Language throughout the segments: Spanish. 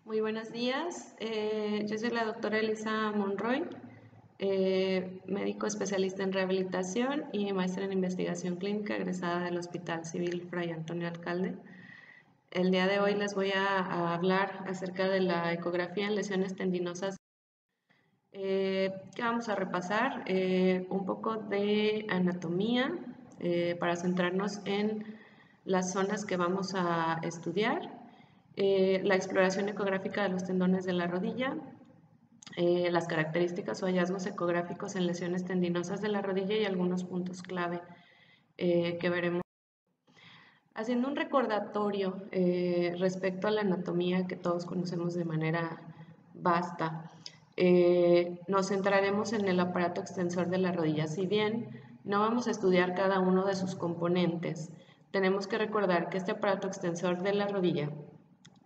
Muy buenos días. Yo soy la doctora Elisa Monroy, médico especialista en rehabilitación y maestra en investigación clínica egresada del Hospital Civil Fray Antonio Alcalde. El día de hoy les voy a hablar acerca de la ecografía en lesiones tendinosas. ¿Qué vamos a repasar? Un poco de anatomía para centrarnos en las zonas que vamos a estudiar. La exploración ecográfica de los tendones de la rodilla, las características o hallazgos ecográficos en lesiones tendinosas de la rodilla y algunos puntos clave que veremos. Haciendo un recordatorio respecto a la anatomía que todos conocemos de manera vasta, nos centraremos en el aparato extensor de la rodilla. Si bien no vamos a estudiar cada uno de sus componentes, tenemos que recordar que este aparato extensor de la rodilla,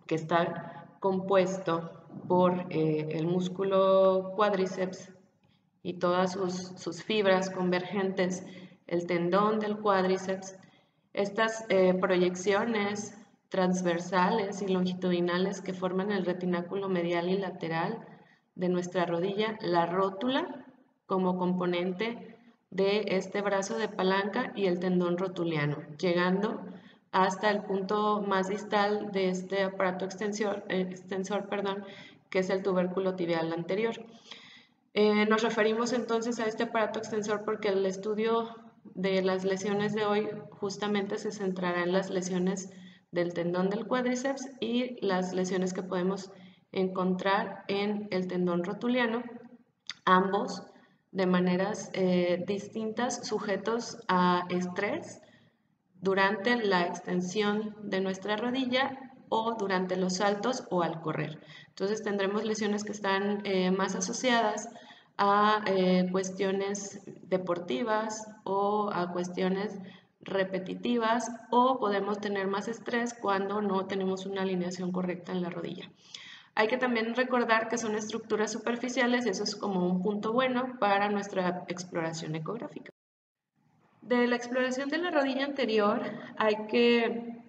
que está compuesto por el músculo cuádriceps y todas sus fibras convergentes, el tendón del cuádriceps, estas proyecciones transversales y longitudinales que forman el retináculo medial y lateral de nuestra rodilla, la rótula como componente de este brazo de palanca y el tendón rotuliano, llegando hasta el punto más distal de este aparato extensor, que es el tubérculo tibial anterior. Nos referimos entonces a este aparato extensor porque el estudio de las lesiones de hoy justamente se centrará en las lesiones del tendón del cuádriceps y las lesiones que podemos encontrar en el tendón rotuliano, ambos de maneras distintas, sujetos a estrés durante la extensión de nuestra rodilla o durante los saltos o al correr. Entonces tendremos lesiones que están más asociadas a cuestiones deportivas o a cuestiones repetitivas, o podemos tener más estrés cuando no tenemos una alineación correcta en la rodilla. Hay que también recordar que son estructuras superficiales, eso es como un punto bueno para nuestra exploración ecográfica. De la exploración de la rodilla anterior hay que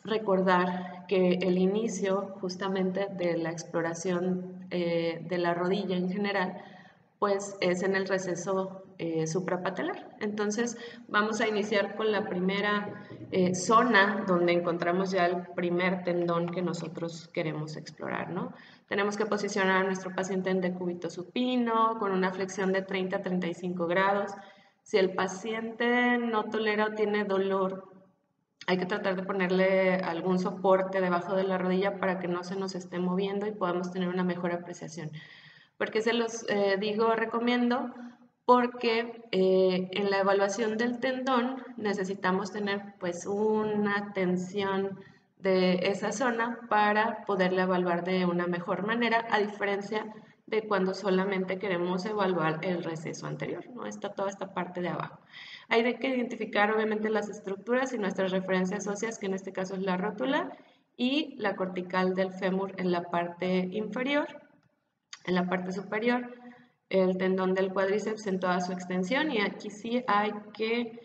recordar que el inicio justamente de la exploración de la rodilla en general pues es en el receso suprapatelar. Entonces vamos a iniciar con la primera zona donde encontramos ya el primer tendón que nosotros queremos explorar, ¿no? Tenemos que posicionar a nuestro paciente en decúbito supino con una flexión de 30 a 35 grados. Si el paciente no tolera o tiene dolor, hay que tratar de ponerle algún soporte debajo de la rodilla para que no se nos esté moviendo y podamos tener una mejor apreciación. ¿Por qué se los recomiendo? Porque en la evaluación del tendón necesitamos tener pues una tensión de esa zona para poderla evaluar de una mejor manera, a diferencia de cuando solamente queremos evaluar el receso anterior, ¿no? Está toda esta parte de abajo. Hay que identificar obviamente las estructuras y nuestras referencias óseas, que en este caso es la rótula y la cortical del fémur en la parte inferior. En la parte superior, el tendón del cuádriceps en toda su extensión, y aquí sí hay que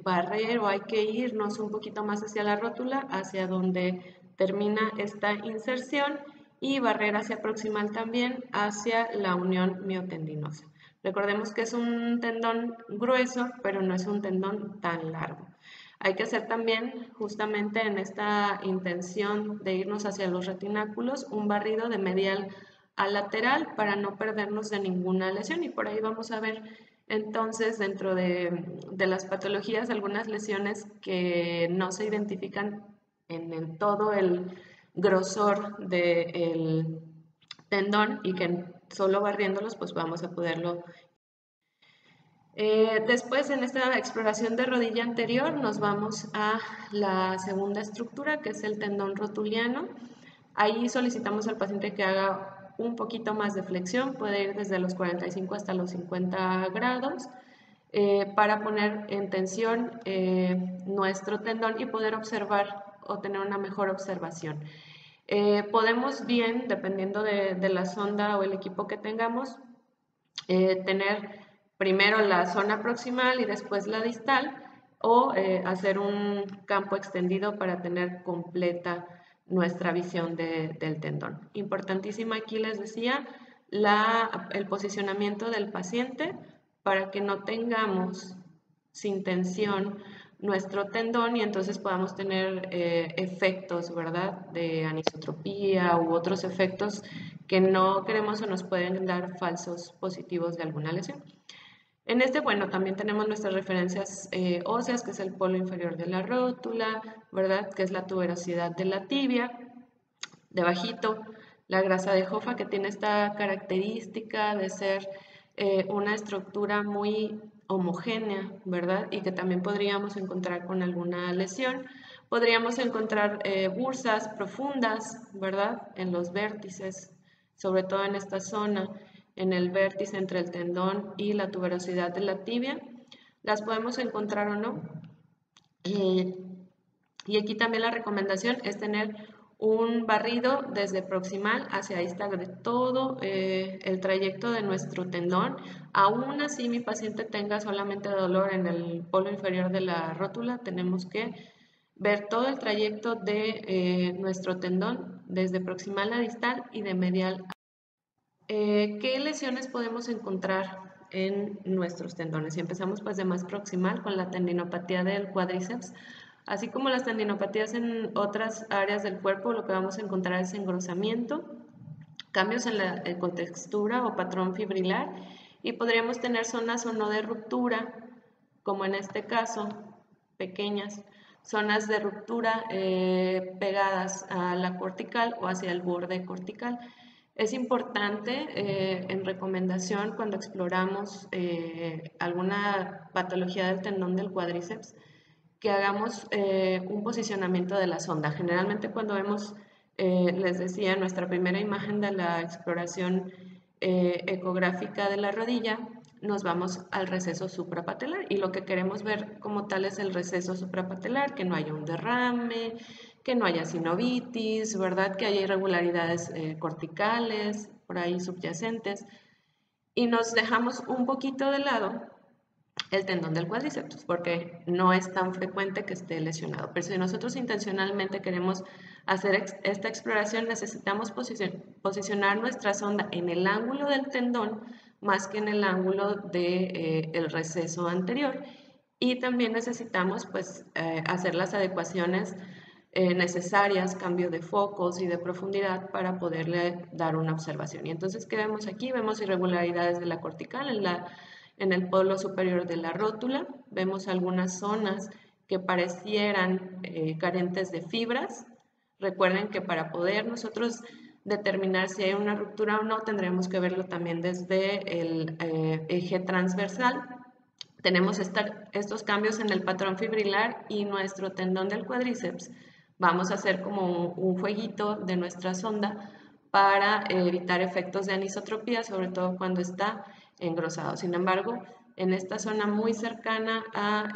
barrer o hay que irnos un poquito más hacia la rótula, hacia donde termina esta inserción, y barrer hacia proximal también hacia la unión miotendinosa. Recordemos que es un tendón grueso, pero no es un tendón tan largo. Hay que hacer también, justamente en esta intención de irnos hacia los retináculos, un barrido de medial a lateral para no perdernos de ninguna lesión, y por ahí vamos a ver entonces dentro de las patologías algunas lesiones que no se identifican en todo el grosor del tendón y que solo barriéndolos pues vamos a poderlo. Después, en esta exploración de rodilla anterior, nos vamos a la segunda estructura, que es el tendón rotuliano. Ahí solicitamos al paciente que haga un poquito más de flexión, puede ir desde los 45 hasta los 50 grados, para poner en tensión nuestro tendón y poder observar o tener una mejor observación. Podemos bien, dependiendo de la sonda o el equipo que tengamos, tener primero la zona proximal y después la distal, o hacer un campo extendido para tener completa nuestra visión del tendón. Importantísimo aquí les decía el posicionamiento del paciente para que no tengamos sin tensión nuestro tendón y entonces podamos tener efectos, ¿verdad?, de anisotropía u otros efectos que no queremos o nos pueden dar falsos positivos de alguna lesión. En este, bueno, también tenemos nuestras referencias óseas, que es el polo inferior de la rótula, ¿verdad?, que es la tuberosidad de la tibia, debajito, la grasa de Hoffa, que tiene esta característica de ser una estructura muy homogénea, ¿verdad? Y que también podríamos encontrar con alguna lesión. Podríamos encontrar bursas profundas, ¿verdad? En los vértices, sobre todo en esta zona, en el vértice entre el tendón y la tuberosidad de la tibia. Las podemos encontrar o no. Y aquí también la recomendación es tener un barrido desde proximal hacia distal de todo el trayecto de nuestro tendón. Aún así mi paciente tenga solamente dolor en el polo inferior de la rótula, tenemos que ver todo el trayecto de nuestro tendón desde proximal a distal y de medial a... ¿Qué lesiones podemos encontrar en nuestros tendones? Y empezamos pues de más proximal con la tendinopatía del cuádriceps. Así como las tendinopatías en otras áreas del cuerpo, lo que vamos a encontrar es engrosamiento, cambios en la contextura o patrón fibrilar, y podríamos tener zonas o no de ruptura, como en este caso, pequeñas zonas de ruptura pegadas a la cortical o hacia el borde cortical. Es importante en recomendación cuando exploramos alguna patología del tendón del cuádriceps que hagamos un posicionamiento de la sonda. Generalmente cuando vemos, les decía, nuestra primera imagen de la exploración ecográfica de la rodilla, nos vamos al receso suprapatelar y lo que queremos ver como tal es el receso suprapatelar, que no haya un derrame, que no haya sinovitis, ¿verdad? Que haya irregularidades corticales, por ahí subyacentes, y nos dejamos un poquito de lado el tendón del cuádriceps, porque no es tan frecuente que esté lesionado. Pero si nosotros intencionalmente queremos hacer esta exploración, necesitamos posicionar nuestra sonda en el ángulo del tendón más que en el ángulo del receso anterior. Y también necesitamos pues, hacer las adecuaciones necesarias, cambio de focos y de profundidad para poderle dar una observación. Y entonces, ¿qué vemos aquí? Vemos irregularidades de la cortical en el polo superior de la rótula. Vemos algunas zonas que parecieran carentes de fibras. Recuerden que para poder nosotros determinar si hay una ruptura o no, tendremos que verlo también desde el eje transversal. Tenemos estos cambios en el patrón fibrilar y nuestro tendón del cuádriceps. Vamos a hacer como un fueguito de nuestra sonda para evitar efectos de anisotropía, sobre todo cuando está engrosado. Sin embargo, en esta zona muy cercana a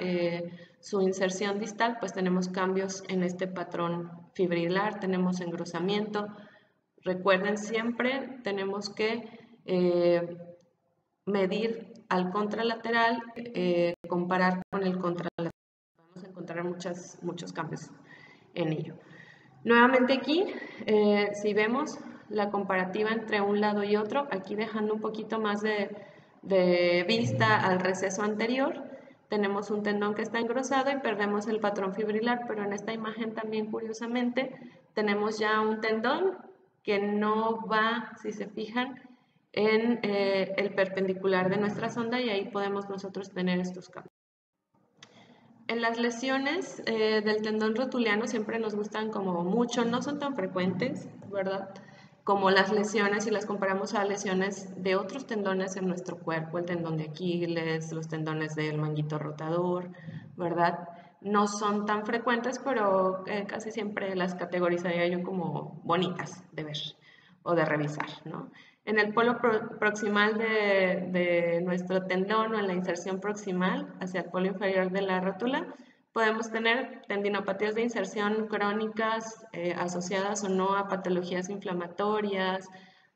su inserción distal, pues tenemos cambios en este patrón fibrilar, tenemos engrosamiento. Recuerden siempre, tenemos que medir al contralateral, comparar con el contralateral. Vamos a encontrar muchos cambios en ello. Nuevamente aquí, si vemos la comparativa entre un lado y otro, aquí dejando un poquito más de vista al receso anterior, tenemos un tendón que está engrosado y perdemos el patrón fibrilar, pero en esta imagen también curiosamente tenemos ya un tendón que no va, si se fijan, en el perpendicular de nuestra sonda y ahí podemos nosotros tener estos cambios. En las lesiones del tendón rotuliano siempre nos gustan como mucho, no son tan frecuentes, ¿verdad? Como las lesiones, si las comparamos a lesiones de otros tendones en nuestro cuerpo, el tendón de Aquiles, los tendones del manguito rotador, ¿verdad? No son tan frecuentes, pero casi siempre las categorizaría yo como bonitas de ver o de revisar, ¿no? En el polo proximal de nuestro tendón o en la inserción proximal hacia el polo inferior de la rótula, podemos tener tendinopatías de inserción crónicas asociadas o no a patologías inflamatorias,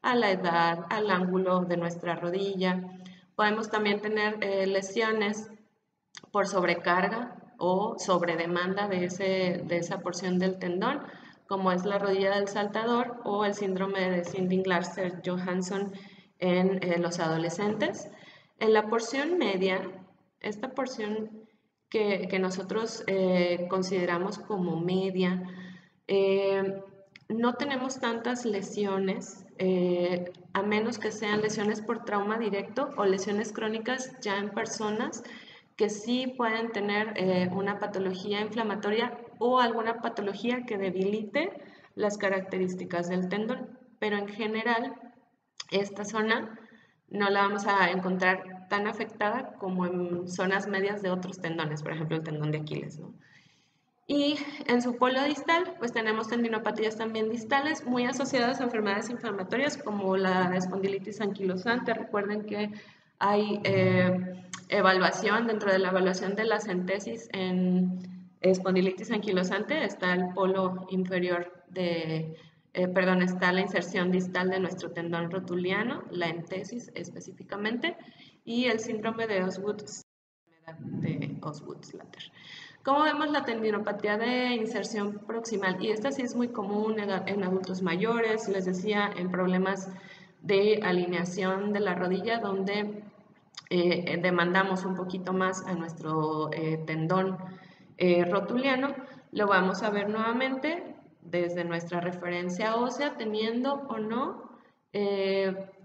a la edad, al ángulo de nuestra rodilla. Podemos también tener lesiones por sobrecarga o sobredemanda de esa porción del tendón. como es la rodilla del saltador o el síndrome de Sinding-Larsen-Johansson en los adolescentes. En la porción media, esta porción que nosotros consideramos como media, no tenemos tantas lesiones, a menos que sean lesiones por trauma directo o lesiones crónicas ya en personas que sí pueden tener una patología inflamatoria o alguna patología que debilite las características del tendón. Pero en general, esta zona no la vamos a encontrar tan afectada como en zonas medias de otros tendones, por ejemplo el tendón de Aquiles, ¿no? Y en su polo distal, pues tenemos tendinopatías también distales muy asociadas a enfermedades inflamatorias como la espondilitis anquilosante. Recuerden que hay evaluación, dentro de la evaluación de la centesis en espondilitis anquilosante está el polo inferior está la inserción distal de nuestro tendón rotuliano, la entesis específicamente, y el síndrome de Osgood-Schlatter. Como vemos, la tendinopatía de inserción proximal, y esta sí es muy común en adultos mayores, les decía, en problemas de alineación de la rodilla, donde demandamos un poquito más a nuestro tendón rotuliano. Lo vamos a ver nuevamente desde nuestra referencia ósea, teniendo o no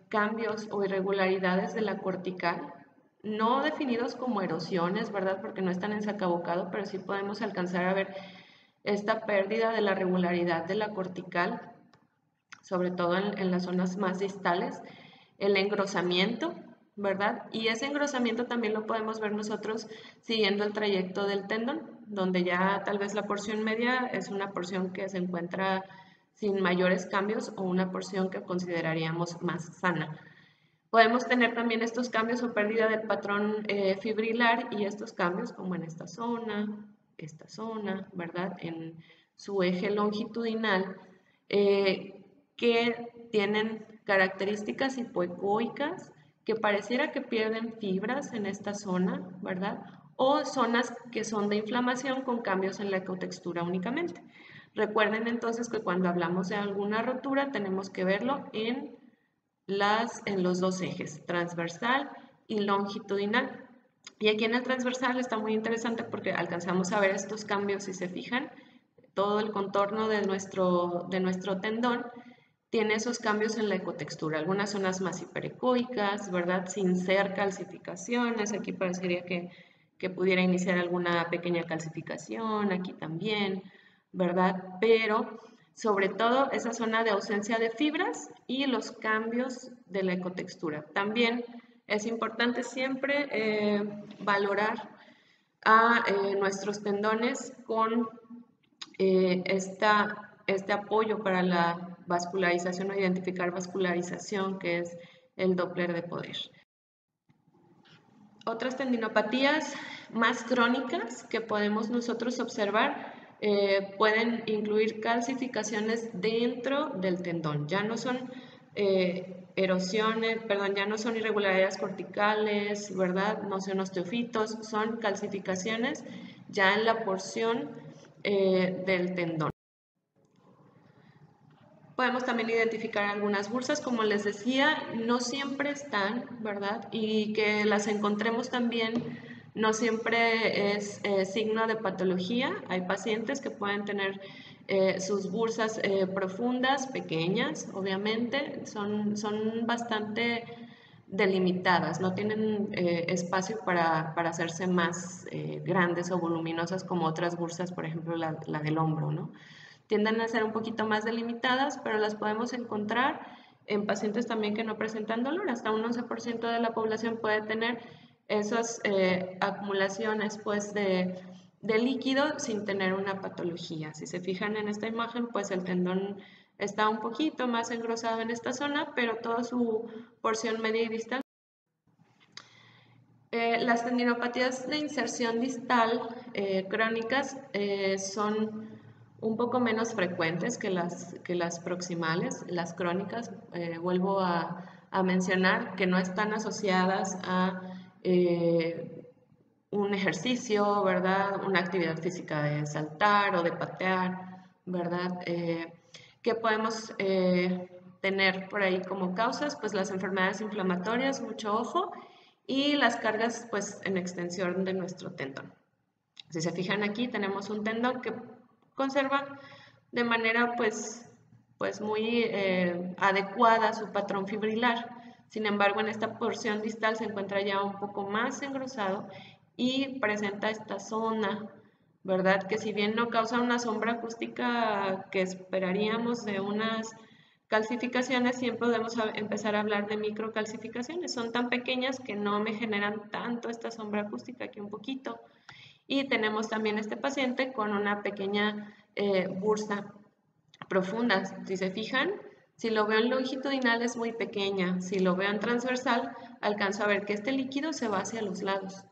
cambios o irregularidades de la cortical, no definidos como erosiones, ¿verdad? Porque no están en sacabocado, pero sí podemos alcanzar a ver esta pérdida de la regularidad de la cortical, sobre todo en las zonas más distales, el engrosamiento, ¿verdad? Y ese engrosamiento también lo podemos ver nosotros siguiendo el trayecto del tendón, donde ya tal vez la porción media es una porción que se encuentra sin mayores cambios o una porción que consideraríamos más sana. Podemos tener también estos cambios o pérdida del patrón fibrilar y estos cambios como en esta zona, ¿verdad? En su eje longitudinal, que tienen características hipoecoicas, que pareciera que pierden fibras en esta zona, ¿verdad? O zonas que son de inflamación con cambios en la ecotextura únicamente. Recuerden entonces que cuando hablamos de alguna rotura tenemos que verlo en los dos ejes, transversal y longitudinal. Y aquí en el transversal está muy interesante porque alcanzamos a ver estos cambios, si se fijan, todo el contorno de nuestro tendón tiene esos cambios en la ecotextura, algunas zonas más hiperecoicas, ¿verdad? Sin ser calcificaciones, aquí parecería que pudiera iniciar alguna pequeña calcificación, aquí también, ¿verdad? Pero sobre todo esa zona de ausencia de fibras y los cambios de la ecotextura. También es importante siempre valorar a nuestros tendones con este apoyo para la vascularización o identificar vascularización, que es el Doppler de poder. Otras tendinopatías más crónicas que podemos nosotros observar pueden incluir calcificaciones dentro del tendón. Ya no son ya no son irregularidades corticales, ¿verdad? No son osteofitos, son calcificaciones ya en la porción del tendón. Podemos también identificar algunas bursas, como les decía, no siempre están, ¿verdad? Y que las encontremos también no siempre es signo de patología. Hay pacientes que pueden tener sus bursas profundas, pequeñas, obviamente, son bastante delimitadas, no tienen espacio para hacerse más grandes o voluminosas como otras bursas, por ejemplo la del hombro, ¿no? Tienden a ser un poquito más delimitadas, pero las podemos encontrar en pacientes también que no presentan dolor. Hasta un 11% de la población puede tener esas acumulaciones pues, de líquido sin tener una patología. Si se fijan en esta imagen, pues el tendón está un poquito más engrosado en esta zona, pero toda su porción media y distal. Las tendinopatías de inserción distal crónicas son un poco menos frecuentes que las proximales. Las crónicas, vuelvo a mencionar, que no están asociadas a un ejercicio, ¿verdad? Una actividad física de saltar o de patear, ¿verdad? ¿Qué podemos tener por ahí como causas? Pues las enfermedades inflamatorias, mucho ojo, y las cargas pues en extensión de nuestro tendón. Si se fijan aquí, tenemos un tendón que conserva de manera pues muy adecuada su patrón fibrilar. Sin embargo, en esta porción distal se encuentra ya un poco más engrosado y presenta esta zona, ¿verdad? Que si bien no causa una sombra acústica que esperaríamos de unas calcificaciones, siempre podemos empezar a hablar de microcalcificaciones. Son tan pequeñas que no me generan tanto esta sombra acústica, aquí un poquito. Y tenemos también este paciente con una pequeña bursa profunda. Si se fijan, si lo veo en longitudinal es muy pequeña. Si lo veo en transversal, alcanzo a ver que este líquido se va hacia los lados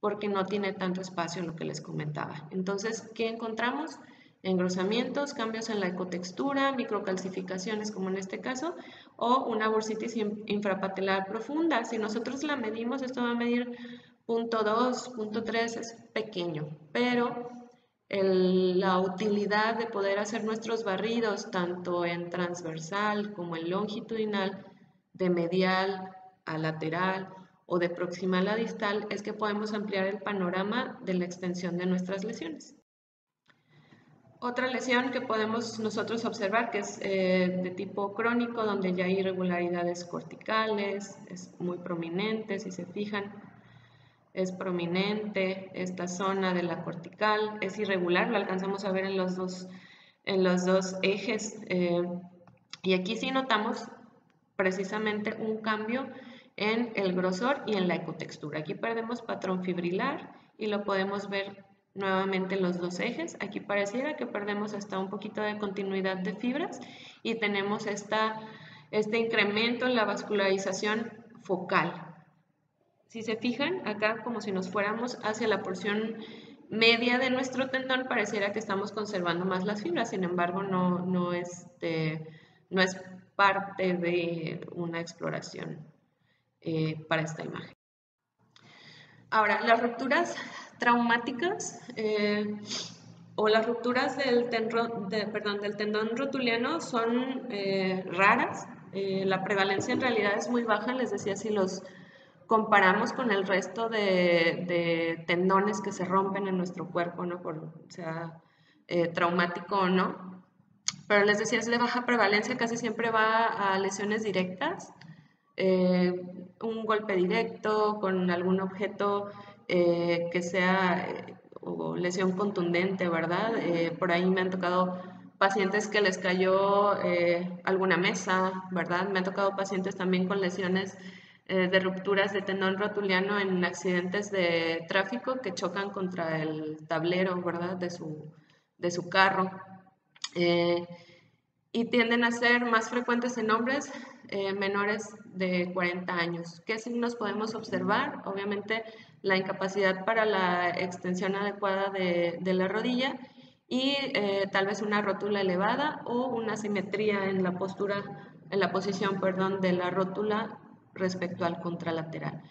porque no tiene tanto espacio, lo que les comentaba. Entonces, ¿qué encontramos? Engrosamientos, cambios en la ecotextura, microcalcificaciones como en este caso, o una bursitis infrapatelar profunda. Si nosotros la medimos, esto va a medir 0.2, 0.3, es pequeño, pero la utilidad de poder hacer nuestros barridos tanto en transversal como en longitudinal, de medial a lateral o de proximal a distal, es que podemos ampliar el panorama de la extensión de nuestras lesiones. Otra lesión que podemos nosotros observar, que es de tipo crónico, donde ya hay irregularidades corticales, es muy prominente, si se fijan, es prominente esta zona de la cortical, es irregular, lo alcanzamos a ver en los dos ejes, y aquí sí notamos precisamente un cambio en el grosor y en la ecotextura. Aquí perdemos patrón fibrilar y lo podemos ver nuevamente en los dos ejes. Aquí pareciera que perdemos hasta un poquito de continuidad de fibras y tenemos este incremento en la vascularización focal. Si se fijan, acá como si nos fuéramos hacia la porción media de nuestro tendón, pareciera que estamos conservando más las fibras, sin embargo no es parte de una exploración para esta imagen. Ahora, las rupturas traumáticas o las rupturas del tendón rotuliano son raras. La prevalencia en realidad es muy baja, les decía, si los comparamos con el resto de tendones que se rompen en nuestro cuerpo, ¿no? Por sea traumático o no. Pero les decía, es de baja prevalencia, casi siempre va a lesiones directas, un golpe directo con algún objeto que sea o lesión contundente, ¿verdad? Por ahí me han tocado pacientes que les cayó alguna mesa, ¿verdad? Me han tocado pacientes también con lesiones de rupturas de tendón rotuliano en accidentes de tráfico que chocan contra el tablero, ¿verdad? De su carro. Y tienden a ser más frecuentes en hombres menores de 40 años. ¿Qué signos podemos observar? Obviamente la incapacidad para la extensión adecuada de la rodilla y tal vez una rótula elevada o una simetría en la posición de la rótula respecto al contralateral.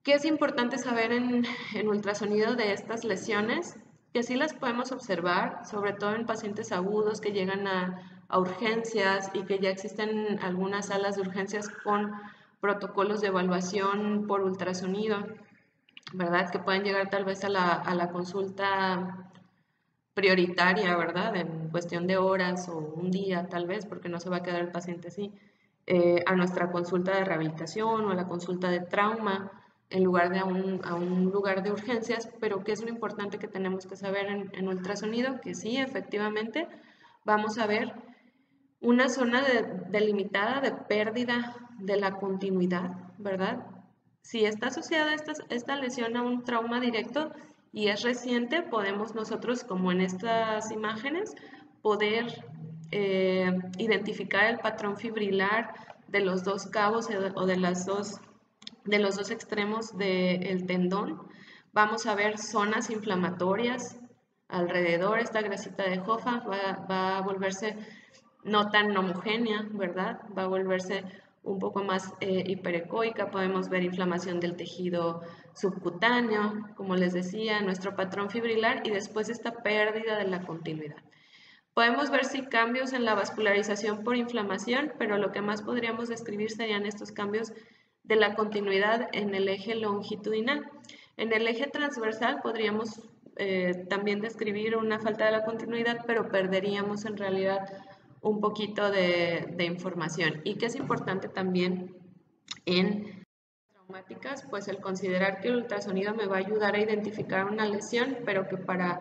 ¿Qué es importante saber en ultrasonido de estas lesiones? Que sí las podemos observar, sobre todo en pacientes agudos que llegan a urgencias y que ya existen algunas salas de urgencias con protocolos de evaluación por ultrasonido, ¿verdad? Que pueden llegar tal vez a la consulta prioritaria, ¿verdad? En cuestión de horas o un día tal vez, porque no se va a quedar el paciente así, a nuestra consulta de rehabilitación o a la consulta de trauma en lugar de a un lugar de urgencias, pero ¿qué es lo importante que tenemos que saber en ultrasonido? Que sí, efectivamente, vamos a ver una zona delimitada de pérdida de la continuidad, ¿verdad? Si está asociada esta lesión a un trauma directo y es reciente, podemos nosotros, como en estas imágenes, poder identificar el patrón fibrilar de los dos cabos o de los dos extremos del tendón. Vamos a ver zonas inflamatorias alrededor. Esta grasita de Hoffa va a volverse no tan homogénea, ¿verdad? Va a volverse un poco más hiperecoica. Podemos ver inflamación del tejido subcutáneo, como les decía, nuestro patrón fibrilar y después esta pérdida de la continuidad. Podemos ver si cambios en la vascularización por inflamación, pero lo que más podríamos describir serían estos cambios de la continuidad en el eje longitudinal. En el eje transversal podríamos también describir una falta de la continuidad, pero perderíamos en realidad un poquito de información. Y que es importante también en traumáticas, pues el considerar que el ultrasonido me va a ayudar a identificar una lesión, pero que para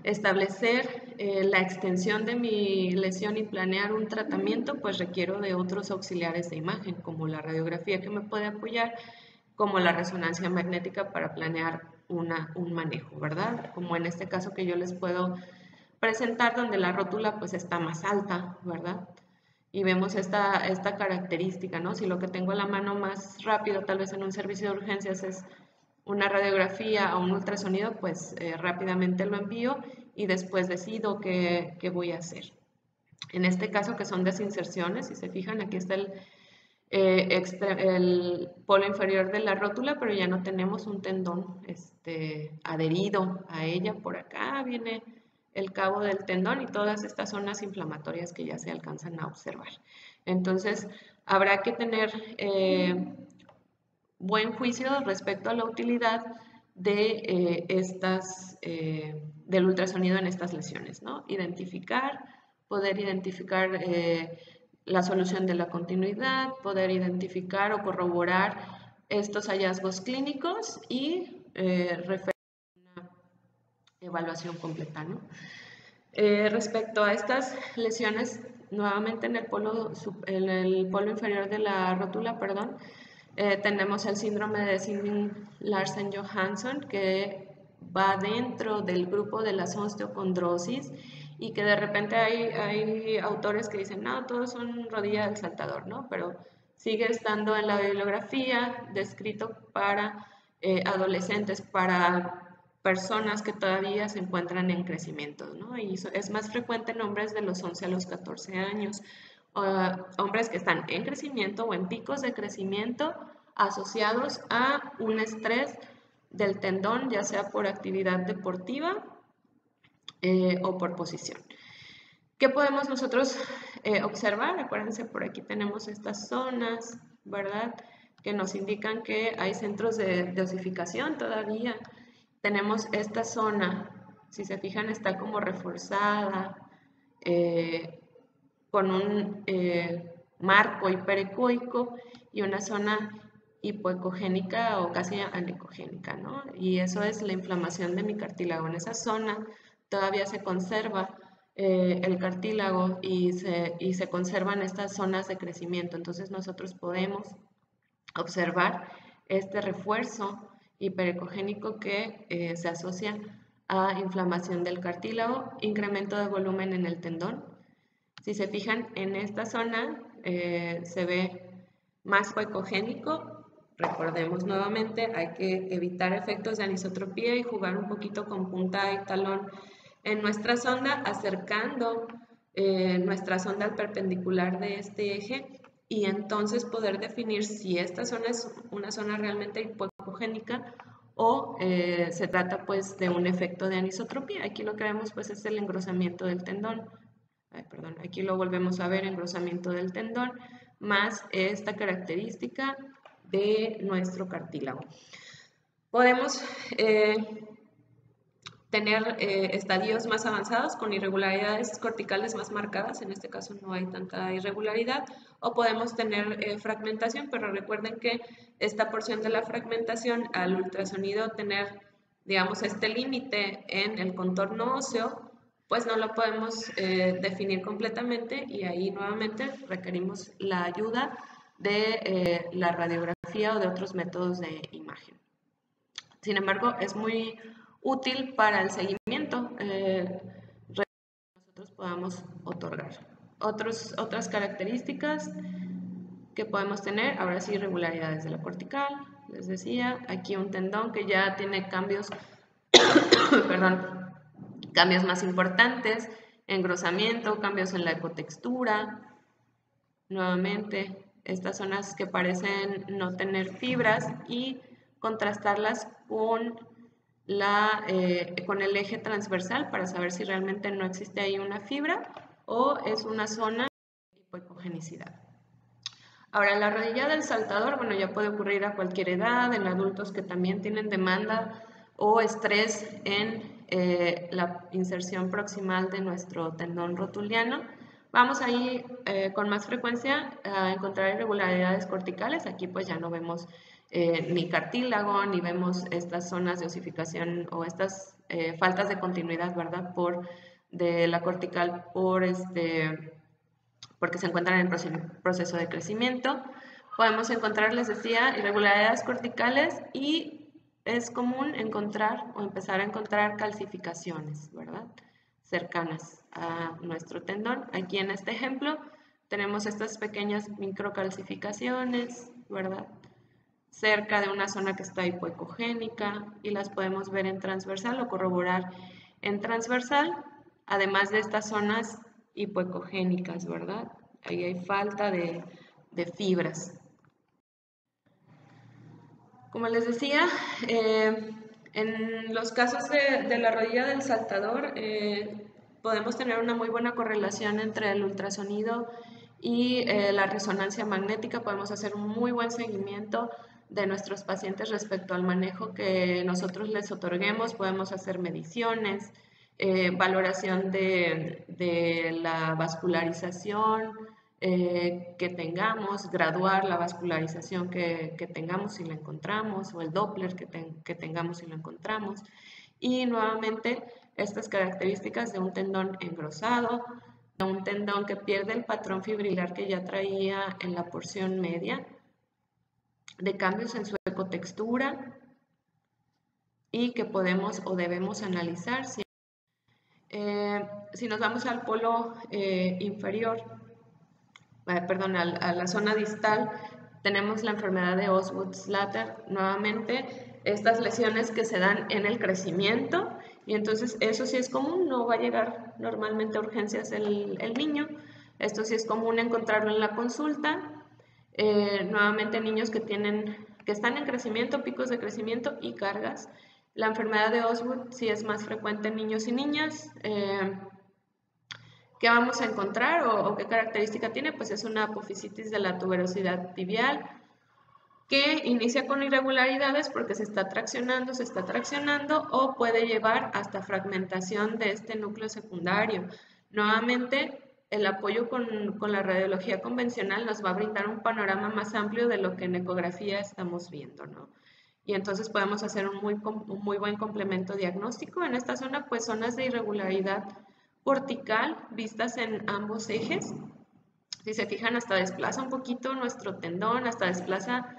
establecer la extensión de mi lesión y planear un tratamiento, pues requiero de otros auxiliares de imagen, como la radiografía que me puede apoyar, como la resonancia magnética para planear un manejo, ¿verdad? Como en este caso que yo les puedo presentar donde la rótula pues está más alta, ¿verdad? Y vemos esta característica, ¿no? Si lo que tengo a la mano más rápido, tal vez en un servicio de urgencias, es una radiografía o un ultrasonido, pues rápidamente lo envío y después decido qué voy a hacer. En este caso, que son desinserciones, si se fijan, aquí está el polo inferior de la rótula, pero ya no tenemos un tendón adherido a ella. Por acá viene el cabo del tendón y todas estas zonas inflamatorias que ya se alcanzan a observar. Entonces, habrá que tener buen juicio respecto a la utilidad de del ultrasonido en estas lesiones, ¿no? Poder identificar la solución de la continuidad, poder identificar o corroborar estos hallazgos clínicos y referir a una evaluación completa, ¿no? Respecto a estas lesiones, nuevamente en el polo inferior de la rótula, perdón, tenemos el síndrome de Sinding-Larsen-Johansson, que va dentro del grupo de las osteocondrosis y que de repente hay autores que dicen, no, todos son rodilla del saltador, ¿no? Pero sigue estando en la bibliografía descrito para adolescentes, para personas que todavía se encuentran en crecimiento, ¿no? Y es más frecuente en hombres de los 11 a los 14 años, hombres que están en crecimiento o en picos de crecimiento asociados a un estrés del tendón, ya sea por actividad deportiva o por posición. ¿Qué podemos nosotros observar? Acuérdense, por aquí tenemos estas zonas, ¿verdad? Que nos indican que hay centros de osificación todavía. Tenemos esta zona, si se fijan, está como reforzada, con un marco hiperecoico y una zona hipoecogénica o casi anecogénica, ¿no? Y eso es la inflamación de mi cartílago. En esa zona todavía se conserva el cartílago y se conservan estas zonas de crecimiento. Entonces nosotros podemos observar este refuerzo hiperecogénico que se asocia a inflamación del cartílago, incremento de volumen en el tendón. Si se fijan en esta zona se ve más ecogénico. Recordemos nuevamente, hay que evitar efectos de anisotropía y jugar un poquito con punta y talón en nuestra sonda, acercando nuestra sonda al perpendicular de este eje y entonces poder definir si esta zona es una zona realmente hipoecogénica o se trata pues de un efecto de anisotropía. Aquí lo que vemos pues es el engrosamiento del tendón. Perdón, aquí lo volvemos a ver, engrosamiento del tendón, más esta característica de nuestro cartílago. Podemos tener estadios más avanzados con irregularidades corticales más marcadas, en este caso no hay tanta irregularidad, o podemos tener fragmentación, pero recuerden que esta porción de la fragmentación al ultrasonido tener, digamos, este límite en el contorno óseo, pues no lo podemos definir completamente y ahí nuevamente requerimos la ayuda de la radiografía o de otros métodos de imagen. Sin embargo, es muy útil para el seguimiento que nosotros podamos otorgar. Otras características que podemos tener, ahora sí, irregularidades de la cortical, les decía, aquí un tendón que ya tiene cambios, perdón, cambios más importantes, engrosamiento, cambios en la ecotextura, nuevamente, estas zonas que parecen no tener fibras y contrastarlas con con el eje transversal para saber si realmente no existe ahí una fibra o es una zona de hipocogenicidad. Ahora, la rodilla del saltador, bueno, ya puede ocurrir a cualquier edad, en adultos que también tienen demanda o estrés en la inserción proximal de nuestro tendón rotuliano. Vamos ahí con más frecuencia a encontrar irregularidades corticales. Aquí pues ya no vemos ni cartílago, ni vemos estas zonas de osificación o estas faltas de continuidad, ¿verdad? De la cortical porque se encuentran en proceso de crecimiento. Podemos encontrar, les decía, irregularidades corticales y es común encontrar o empezar a encontrar calcificaciones, ¿verdad? Cercanas a nuestro tendón. Aquí en este ejemplo tenemos estas pequeñas microcalcificaciones, ¿verdad? Cerca de una zona que está hipoecogénica y las podemos ver en transversal o corroborar en transversal, además de estas zonas hipoecogénicas, ¿verdad? Ahí hay falta de fibras. Como les decía, en los casos de la rodilla del saltador podemos tener una muy buena correlación entre el ultrasonido y la resonancia magnética. Podemos hacer un muy buen seguimiento de nuestros pacientes respecto al manejo que nosotros les otorguemos. Podemos hacer mediciones, valoración de la vascularización que tengamos, graduar la vascularización que tengamos si la encontramos, o el Doppler que tengamos si lo encontramos. Y nuevamente estas características de un tendón engrosado, de un tendón que pierde el patrón fibrilar que ya traía en la porción media, de cambios en su ecotextura y que podemos o debemos analizar. Si nos vamos al polo inferior, a la zona distal, tenemos la enfermedad de Osgood-Schlatter, nuevamente estas lesiones que se dan en el crecimiento, y entonces eso sí es común, no va a llegar normalmente a urgencias el niño, esto sí es común encontrarlo en la consulta, nuevamente niños que están en crecimiento, picos de crecimiento y cargas. La enfermedad de Osgood sí es más frecuente en niños y niñas. ¿Qué vamos a encontrar o qué característica tiene? Pues es una apofisitis de la tuberosidad tibial que inicia con irregularidades porque se está traccionando o puede llevar hasta fragmentación de este núcleo secundario. Nuevamente, el apoyo con la radiología convencional nos va a brindar un panorama más amplio de lo que en ecografía estamos viendo, ¿no? Y entonces podemos hacer un muy buen complemento diagnóstico. En esta zona, pues zonas de irregularidad cortical vistas en ambos ejes. Si se fijan, hasta desplaza un poquito nuestro tendón, hasta desplaza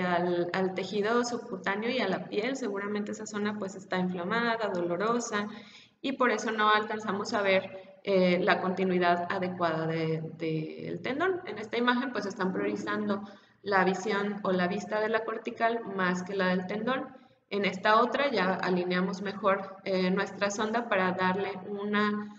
al tejido subcutáneo y a la piel. Seguramente esa zona pues está inflamada, dolorosa, y por eso no alcanzamos a ver la continuidad adecuada del tendón. En esta imagen pues están priorizando la visión o la vista de la cortical más que la del tendón. En esta otra ya alineamos mejor nuestra sonda para darle una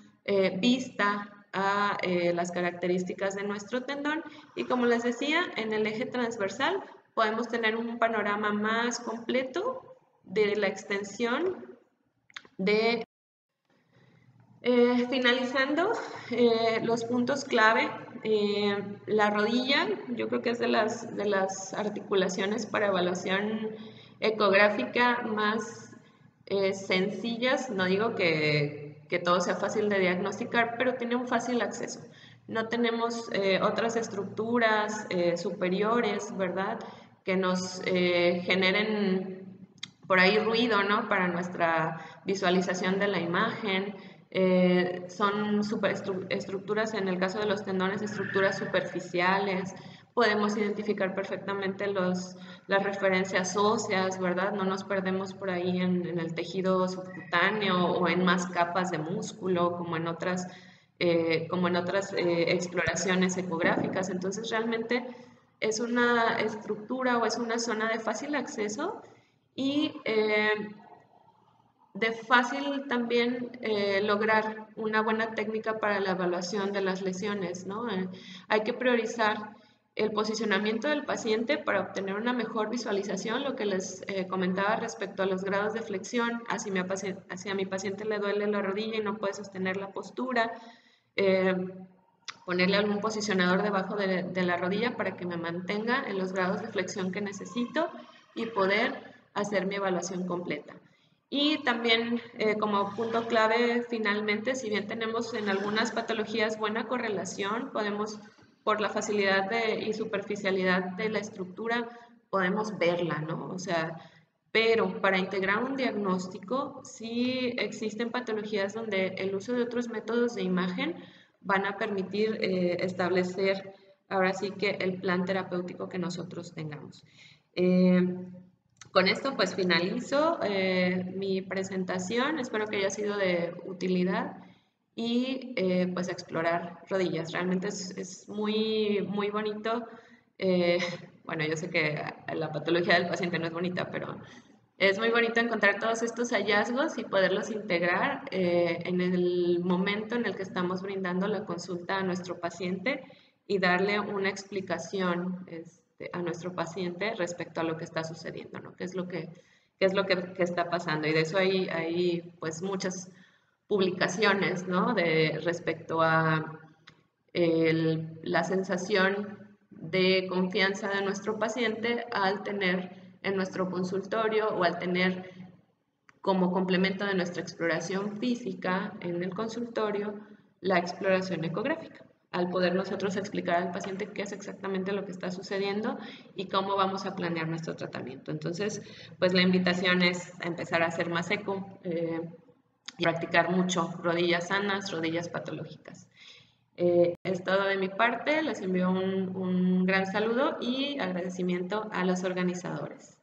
vista a las características de nuestro tendón, y como les decía, en el eje transversal podemos tener un panorama más completo de la extensión de finalizando los puntos clave. La rodilla, yo creo que es de las articulaciones para evaluación ecográfica más sencillas. No digo que todo sea fácil de diagnosticar, pero tiene un fácil acceso. No tenemos otras estructuras superiores, ¿verdad?, que nos generen por ahí ruido, ¿no?, para nuestra visualización de la imagen. Son estructuras, en el caso de los tendones, estructuras superficiales. Podemos identificar perfectamente las referencias óseas, ¿verdad? No nos perdemos por ahí en el tejido subcutáneo o en más capas de músculo, como en otras exploraciones ecográficas. Entonces, realmente es una estructura o es una zona de fácil acceso y de fácil también lograr una buena técnica para la evaluación de las lesiones, ¿no? Hay que priorizar el posicionamiento del paciente para obtener una mejor visualización, lo que les comentaba respecto a los grados de flexión, hacia mi paciente le duele la rodilla y no puede sostener la postura, ponerle algún posicionador debajo de la rodilla para que me mantenga en los grados de flexión que necesito y poder hacer mi evaluación completa. Y también como punto clave, finalmente, si bien tenemos en algunas patologías buena correlación, podemos, por la facilidad y superficialidad de la estructura, podemos verla, ¿no? O sea, pero para integrar un diagnóstico, sí existen patologías donde el uso de otros métodos de imagen van a permitir establecer ahora sí que el plan terapéutico que nosotros tengamos. Con esto pues finalizo mi presentación, espero que haya sido de utilidad y pues explorar rodillas. Realmente es muy, muy bonito. eh, bueno, yo sé que la patología del paciente no es bonita, pero es muy bonito encontrar todos estos hallazgos y poderlos integrar en el momento en el que estamos brindando la consulta a nuestro paciente y darle una explicación a nuestro paciente respecto a lo que está sucediendo, ¿no? ¿Qué está pasando? Y de eso hay pues muchas publicaciones, ¿no? Respecto a la sensación de confianza de nuestro paciente al tener en nuestro consultorio o al tener como complemento de nuestra exploración física en el consultorio la exploración ecográfica, al poder nosotros explicar al paciente qué es exactamente lo que está sucediendo y cómo vamos a planear nuestro tratamiento. Entonces, pues la invitación es a empezar a hacer más eco y practicar mucho rodillas sanas, rodillas patológicas. Es todo de mi parte, les envío un gran saludo y agradecimiento a los organizadores.